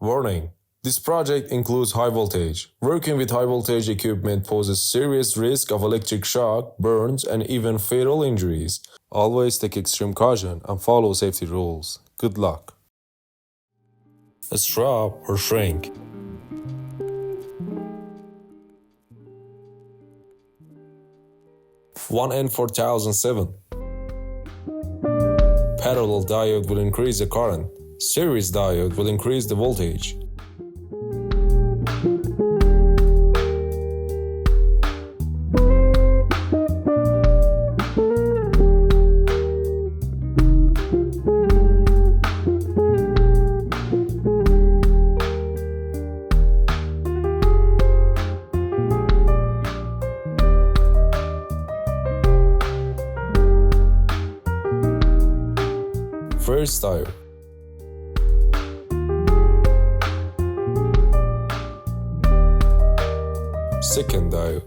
Warning: this project includes high voltage. Working with high voltage equipment poses serious risk of electric shock, burns, and even fatal injuries. Always take extreme caution and follow safety rules. Good luck. Strap or shrink. One N4007. Parallel diode will increase the current. Series diode will increase the voltage. First diode. Second diode.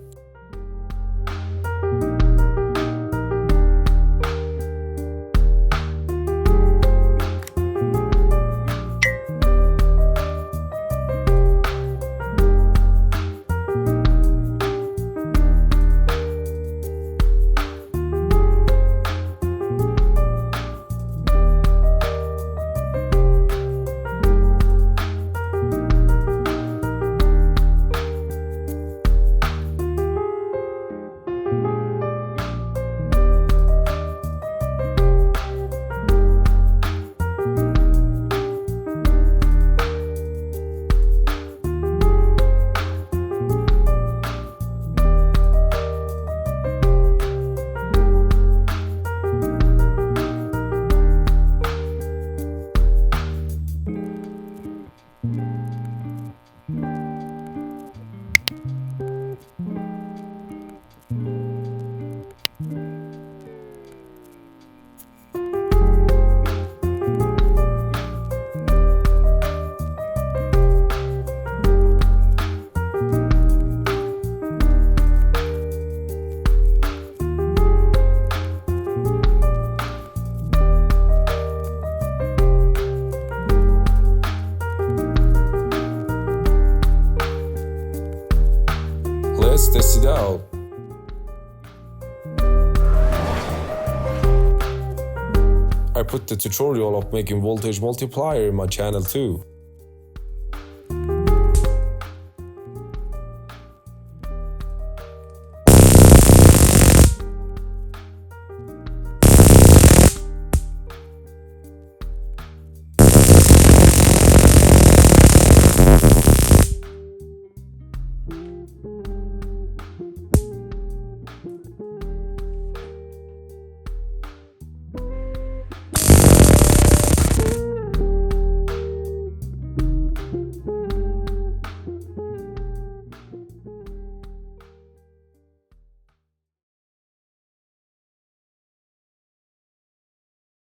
Let's test it out. I put the tutorial of making voltage multiplier in my channel too.